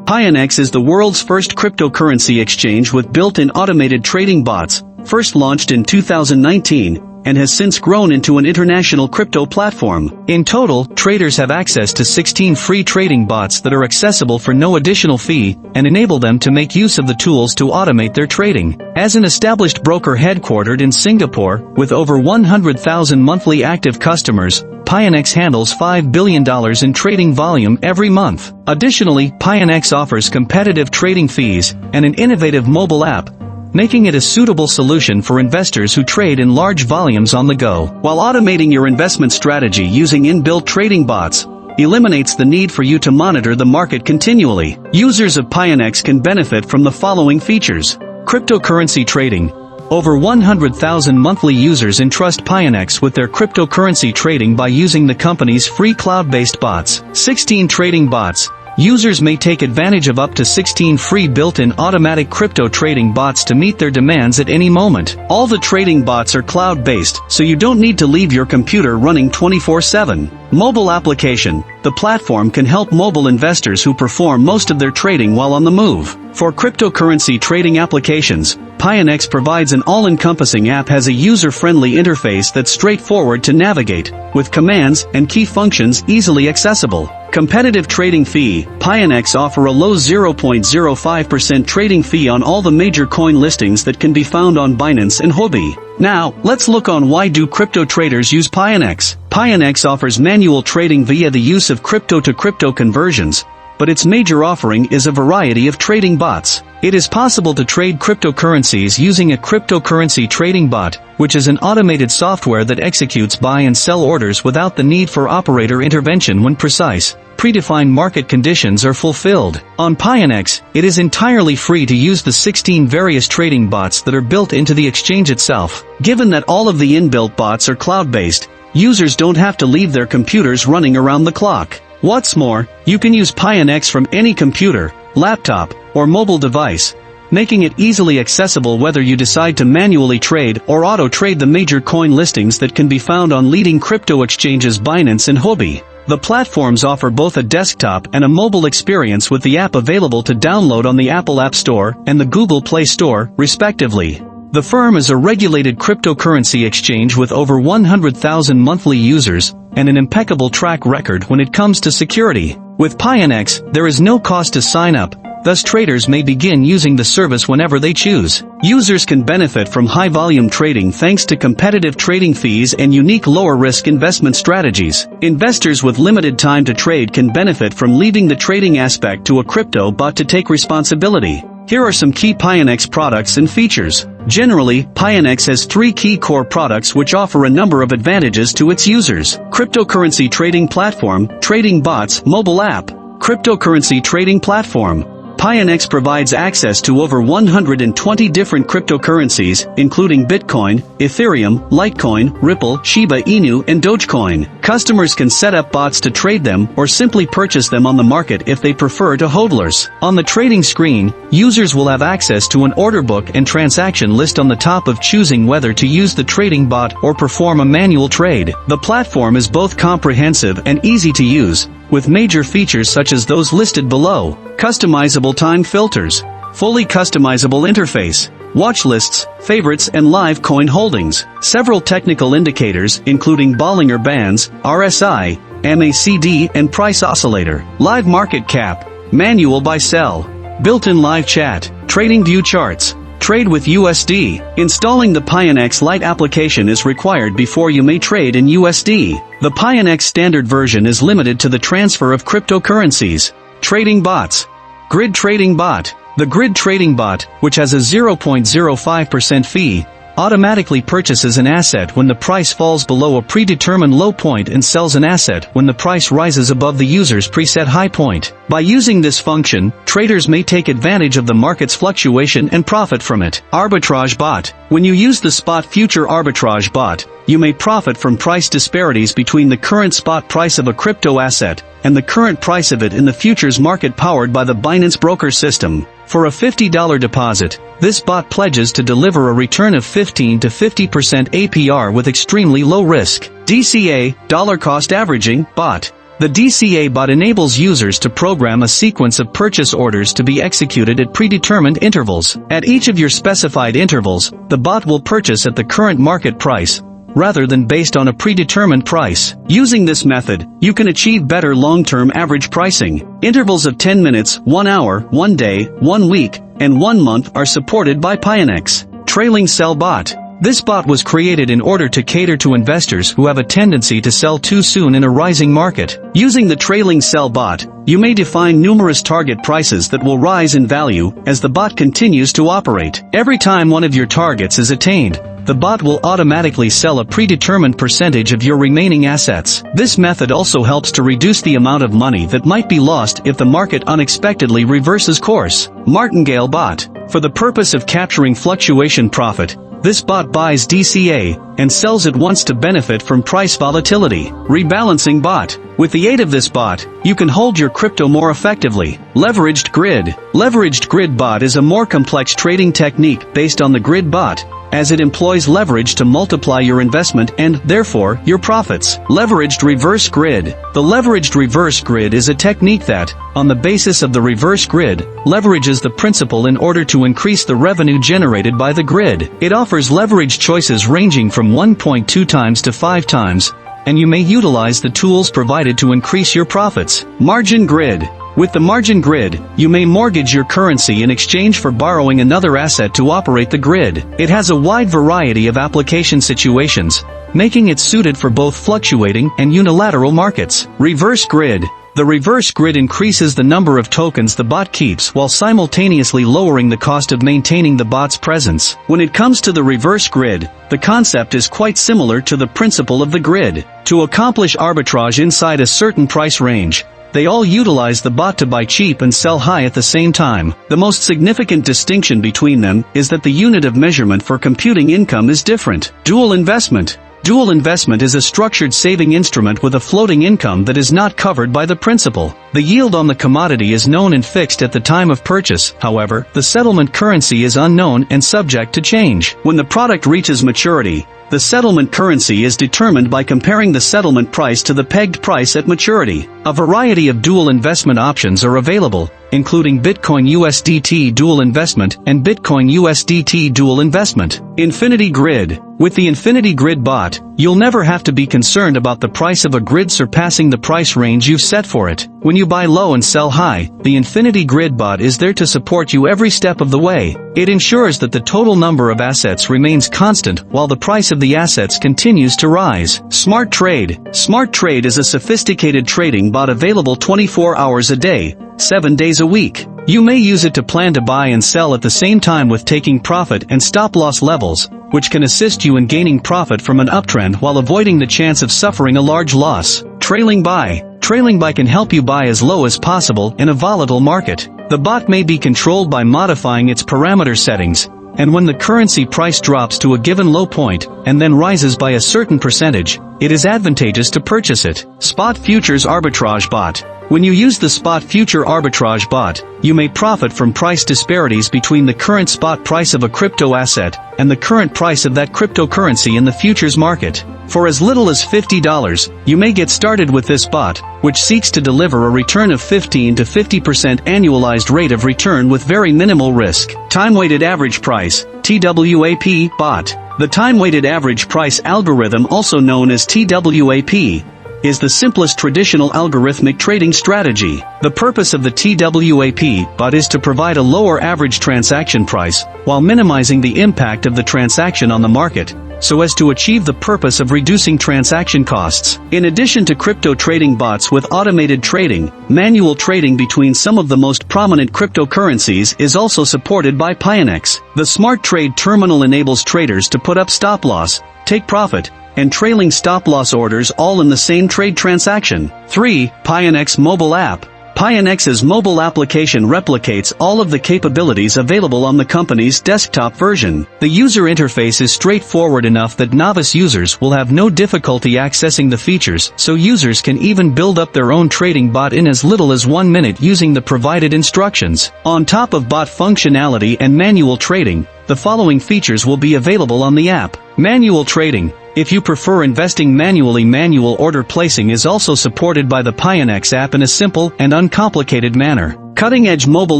Pionex is the world's first cryptocurrency exchange with built-in automated trading bots, first launched in 2019, and has since grown into an international crypto platform. In total, traders have access to 16 free trading bots that are accessible for no additional fee, and enable them to make use of the tools to automate their trading. As an established broker headquartered in Singapore, with over 100,000 monthly active customers, Pionex handles $5 billion in trading volume every month. Additionally, Pionex offers competitive trading fees and an innovative mobile app, making it a suitable solution for investors who trade in large volumes on the go. While automating your investment strategy using inbuilt trading bots eliminates the need for you to monitor the market continually. Users of Pionex can benefit from the following features. Cryptocurrency trading. Over 100,000 monthly users entrust Pionex with their cryptocurrency trading by using the company's free cloud-based bots. 16 trading bots. Users may take advantage of up to 16 free built-in automatic crypto trading bots to meet their demands at any moment. All the trading bots are cloud-based, so you don't need to leave your computer running 24/7. Mobile application. The platform can help mobile investors who perform most of their trading while on the move. For cryptocurrency trading applications, Pionex provides an all-encompassing app has a user-friendly interface that's straightforward to navigate, with commands and key functions easily accessible. Competitive trading fee. Pionex offer a low 0.05% trading fee on all the major coin listings that can be found on Binance and Huobi. Now, let's look on why do crypto traders use Pionex. Pionex offers manual trading via the use of crypto-to-crypto conversions, but its major offering is a variety of trading bots. It is possible to trade cryptocurrencies using a cryptocurrency trading bot, which is an automated software that executes buy and sell orders without the need for operator intervention when precise, predefined market conditions are fulfilled. On Pionex, it is entirely free to use the 16 various trading bots that are built into the exchange itself. Given that all of the inbuilt bots are cloud-based, users don't have to leave their computers running around the clock. What's more, you can use Pionex from any computer, laptop, or mobile device, making it easily accessible whether you decide to manually trade or auto-trade the major coin listings that can be found on leading crypto exchanges Binance and Huobi. The platforms offer both a desktop and a mobile experience with the app available to download on the Apple App Store and the Google Play Store, respectively. The firm is a regulated cryptocurrency exchange with over 100,000 monthly users and an impeccable track record when it comes to security. With Pionex, there is no cost to sign up, thus traders may begin using the service whenever they choose. Users can benefit from high-volume trading thanks to competitive trading fees and unique lower-risk investment strategies. Investors with limited time to trade can benefit from leaving the trading aspect to a crypto bot to take responsibility. Here are some key Pionex products and features. Generally, Pionex has 3 key core products which offer a number of advantages to its users. Cryptocurrency trading platform, trading bots, mobile app. Cryptocurrency trading platform. Pionex provides access to over 120 different cryptocurrencies, including Bitcoin, Ethereum, Litecoin, Ripple, Shiba Inu, and Dogecoin. Customers can set up bots to trade them or simply purchase them on the market if they prefer to hodlers. On the trading screen, users will have access to an order book and transaction list on the top of choosing whether to use the trading bot or perform a manual trade. The platform is both comprehensive and easy to use, with major features such as those listed below. Customizable time filters, fully customizable interface, watch lists, favorites and live coin holdings. Several technical indicators including Bollinger Bands, RSI, MACD and price oscillator. Live market cap, manual buy sell, built-in live chat, trading view charts. Trade with USD. Installing the Pionex Lite application is required before you may trade in USD. The Pionex standard version is limited to the transfer of cryptocurrencies. Trading bots. Grid Trading Bot. The Grid Trading Bot, which has a 0.05% fee, automatically purchases an asset when the price falls below a predetermined low point and sells an asset when the price rises above the user's preset high point. By using this function, traders may take advantage of the market's fluctuation and profit from it. Arbitrage Bot. When you use the Spot Future Arbitrage Bot, you may profit from price disparities between the current spot price of a crypto asset and the current price of it in the futures market powered by the Binance broker system. For a $50 deposit, this bot pledges to deliver a return of 15 to 50% APR with extremely low risk. DCA, Dollar Cost Averaging, Bot. The DCA bot enables users to program a sequence of purchase orders to be executed at predetermined intervals. At each of your specified intervals, the bot will purchase at the current market price, rather than based on a predetermined price. Using this method, you can achieve better long-term average pricing. Intervals of 10 minutes, 1 hour, 1 day, 1 week, and 1 month are supported by Pionex. Trailing Sell Bot. This bot was created in order to cater to investors who have a tendency to sell too soon in a rising market. Using the trailing sell bot, you may define numerous target prices that will rise in value as the bot continues to operate. Every time one of your targets is attained, the bot will automatically sell a predetermined percentage of your remaining assets. This method also helps to reduce the amount of money that might be lost if the market unexpectedly reverses course. Martingale Bot. For the purpose of capturing fluctuation profit, this bot buys DCA and sells it once to benefit from price volatility. Rebalancing Bot. With the aid of this bot, you can hold your crypto more effectively. Leveraged Grid. Leveraged Grid Bot is a more complex trading technique based on the grid bot, as it employs leverage to multiply your investment and, therefore, your profits. Leveraged Reverse Grid. The leveraged reverse grid is a technique that, on the basis of the reverse grid, leverages the principal in order to increase the revenue generated by the grid. It offers leverage choices ranging from 1.2 times to 5 times, and you may utilize the tools provided to increase your profits. Margin Grid. With the margin grid, you may mortgage your currency in exchange for borrowing another asset to operate the grid. It has a wide variety of application situations, making it suited for both fluctuating and unilateral markets. Reverse Grid. The reverse grid increases the number of tokens the bot keeps while simultaneously lowering the cost of maintaining the bot's presence. When it comes to the reverse grid, the concept is quite similar to the principle of the grid. To accomplish arbitrage inside a certain price range, they all utilize the bot to buy cheap and sell high at the same time. The most significant distinction between them is that the unit of measurement for computing income is different. Dual investment. Dual investment is a structured saving instrument with a floating income that is not covered by the principal. The yield on the commodity is known and fixed at the time of purchase. However, the settlement currency is unknown and subject to change. When the product reaches maturity, the settlement currency is determined by comparing the settlement price to the pegged price at maturity. A variety of dual investment options are available, including Bitcoin USDT dual investment and Bitcoin USDT dual investment. Infinity Grid. With the Infinity Grid bot, you'll never have to be concerned about the price of a grid surpassing the price range you've set for it. When you buy low and sell high, the Infinity Grid bot is there to support you every step of the way. It ensures that the total number of assets remains constant while the price of the assets continues to rise. Smart Trade. Smart Trade is a sophisticated trading bot available 24 hours a day, 7 days a week. You may use it to plan to buy and sell at the same time with taking profit and stop-loss levels, which can assist you in gaining profit from an uptrend while avoiding the chance of suffering a large loss. Trailing Buy. Trailing Buy can help you buy as low as possible in a volatile market. The bot may be controlled by modifying its parameter settings, and when the currency price drops to a given low point and then rises by a certain percentage, it is advantageous to purchase it. Spot Futures Arbitrage Bot. When you use the Spot Future Arbitrage Bot, you may profit from price disparities between the current spot price of a crypto asset and the current price of that cryptocurrency in the futures market. For as little as $50, you may get started with this bot, which seeks to deliver a return of 15 to 50% annualized rate of return with very minimal risk. Time-Weighted Average Price, TWAP, Bot. The Time-Weighted Average Price algorithm, also known as TWAP, is the simplest traditional algorithmic trading strategy. The purpose of the TWAP bot is to provide a lower average transaction price, while minimizing the impact of the transaction on the market, so as to achieve the purpose of reducing transaction costs. In addition to crypto trading bots with automated trading, manual trading between some of the most prominent cryptocurrencies is also supported by Pionex. The Smart Trade terminal enables traders to put up stop-loss, take profit, and trailing stop-loss orders all in the same trade transaction. 3. Pionex Mobile App. Pionex's mobile application replicates all of the capabilities available on the company's desktop version. The user interface is straightforward enough that novice users will have no difficulty accessing the features, so users can even build up their own trading bot in as little as 1 minute using the provided instructions. On top of bot functionality and manual trading, the following features will be available on the app. Manual Trading. If you prefer investing manually, manual order placing is also supported by the Pionex app in a simple and uncomplicated manner. Cutting-edge mobile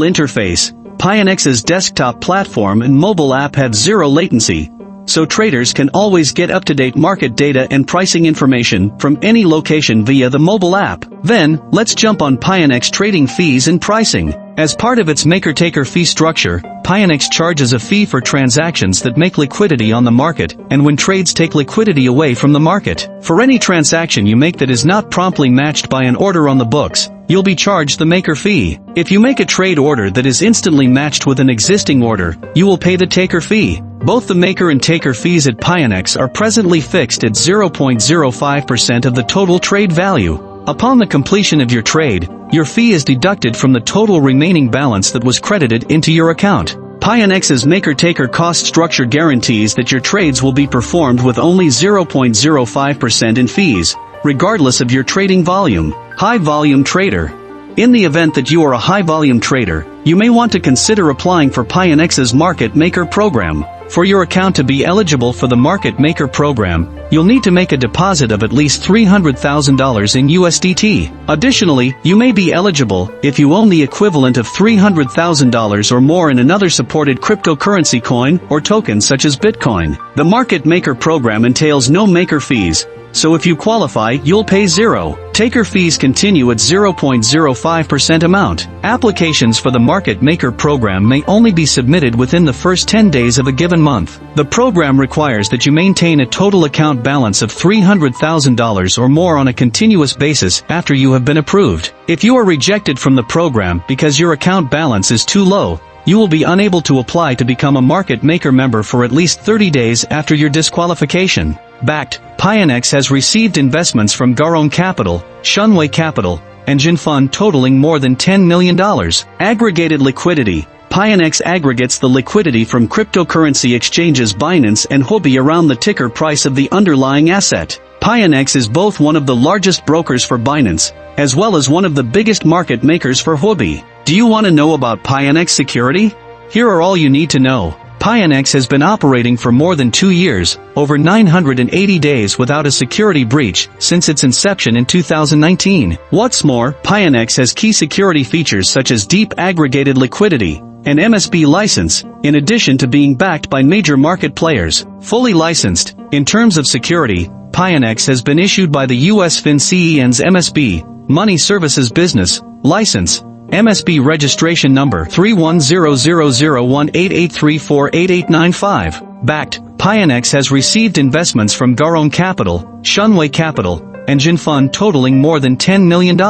interface. Pionex's desktop platform and mobile app have zero latency, so traders can always get up-to-date market data and pricing information from any location via the mobile app. Then, let's jump on Pionex trading fees and pricing. As part of its maker-taker fee structure, Pionex charges a fee for transactions that make liquidity on the market, and when trades take liquidity away from the market. For any transaction you make that is not promptly matched by an order on the books, you'll be charged the maker fee. If you make a trade order that is instantly matched with an existing order, you will pay the taker fee. Both the maker and taker fees at Pionex are presently fixed at 0.05% of the total trade value. Upon the completion of your trade, your fee is deducted from the total remaining balance that was credited into your account. Pionex's maker-taker cost structure guarantees that your trades will be performed with only 0.05% in fees, regardless of your trading volume. High-volume trader. In the event that you are a high-volume trader, you may want to consider applying for Pionex's Market Maker program. For your account to be eligible for the Market Maker program, you'll need to make a deposit of at least $300,000 in USDT. Additionally, you may be eligible if you own the equivalent of $300,000 or more in another supported cryptocurrency coin or token such as Bitcoin. The Market Maker program entails no maker fees, so if you qualify, you'll pay zero. Taker fees continue at 0.05% amount. Applications for the Market Maker program may only be submitted within the first 10 days of a given month. The program requires that you maintain a total account balance of $300,000 or more on a continuous basis after you have been approved. If you are rejected from the program because your account balance is too low, you will be unable to apply to become a Market Maker member for at least 30 days after your disqualification. Backed, Pionex has received investments from Garon Capital, Shunway Capital, and Jinfund totaling more than $10 million. Aggregated liquidity. Pionex aggregates the liquidity from cryptocurrency exchanges Binance and Huobi around the ticker price of the underlying asset. Pionex is both one of the largest brokers for Binance, as well as one of the biggest market makers for Huobi. Do you want to know about Pionex security? Here are all you need to know. Pionex has been operating for more than 2 years, over 980 days without a security breach, since its inception in 2019. What's more, Pionex has key security features such as deep aggregated liquidity, an MSB license, in addition to being backed by major market players. Fully licensed. In terms of security, Pionex has been issued by the US FinCEN's MSB, Money Services Business, license, MSB registration number 31001883488895. Backed, Pionex has received investments from Garon Capital, Shunway Capital, and Jinfund totaling more than $10 million.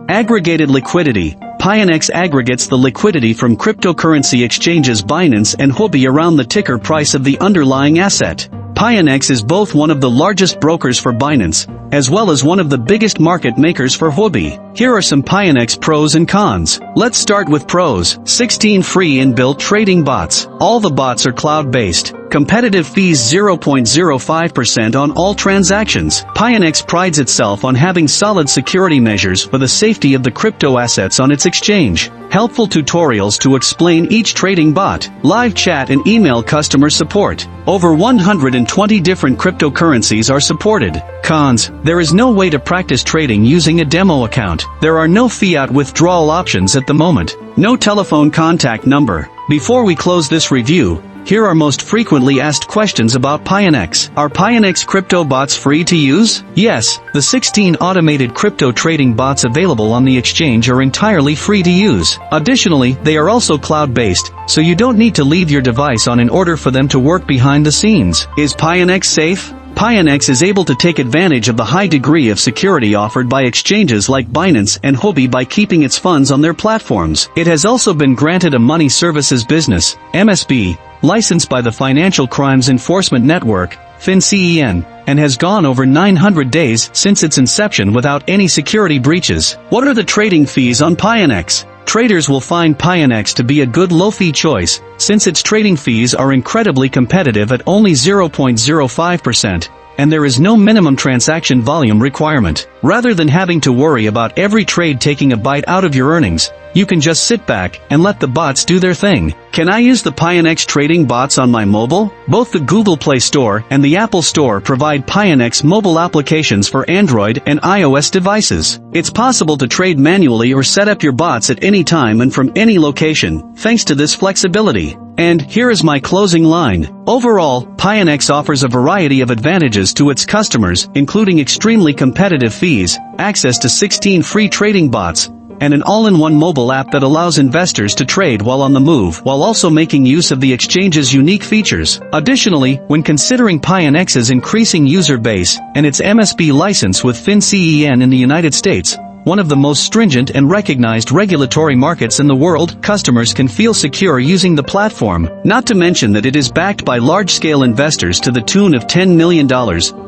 Aggregated liquidity. Pionex aggregates the liquidity from cryptocurrency exchanges Binance and Huobi around the ticker price of the underlying asset. Pionex is both one of the largest brokers for Binance, as well as one of the biggest market makers for Huobi. Here are some Pionex pros and cons. Let's start with pros. 16 free inbuilt trading bots. All the bots are cloud-based. Competitive fees 0.05% on all transactions. Pionex prides itself on having solid security measures for the safety of the crypto assets on its exchange. Helpful tutorials to explain each trading bot. Live chat and email customer support. Over 120 different cryptocurrencies are supported. Cons. There is no way to practice trading using a demo account. There are no fiat withdrawal options at the moment. No telephone contact number. Before we close this review, here are most frequently asked questions about Pionex. Are Pionex crypto bots free to use? Yes, the 16 automated crypto trading bots available on the exchange are entirely free to use. Additionally, they are also cloud-based, so you don't need to leave your device on in order for them to work behind the scenes. Is Pionex safe? Pionex is able to take advantage of the high degree of security offered by exchanges like Binance and Huobi by keeping its funds on their platforms. It has also been granted a Money Services Business, MSB, licensed by the Financial Crimes Enforcement Network, FinCEN, and has gone over 900 days since its inception without any security breaches. What are the trading fees on Pionex? Traders will find Pionex to be a good low-fee choice, since its trading fees are incredibly competitive at only 0.05%, and there is no minimum transaction volume requirement. Rather than having to worry about every trade taking a bite out of your earnings, You can just sit back and let the bots do their thing. Can I use the Pionex trading bots on my mobile? Both the Google Play Store and the Apple Store provide Pionex mobile applications for Android and iOS devices. It's possible to trade manually or set up your bots at any time and from any location, thanks to this flexibility. And here is my closing line. Overall, Pionex offers a variety of advantages to its customers, including extremely competitive fees, access to 16 free trading bots, and an all-in-one mobile app that allows investors to trade while on the move, while also making use of the exchange's unique features. Additionally, when considering Pionex's increasing user base and its MSB license with FinCEN in the United States, one of the most stringent and recognized regulatory markets in the world, customers can feel secure using the platform, not to mention that it is backed by large-scale investors to the tune of $10 million,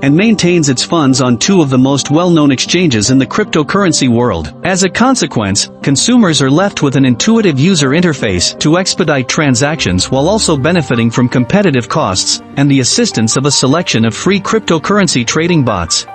and maintains its funds on two of the most well-known exchanges in the cryptocurrency world. As a consequence, consumers are left with an intuitive user interface to expedite transactions while also benefiting from competitive costs and the assistance of a selection of free cryptocurrency trading bots.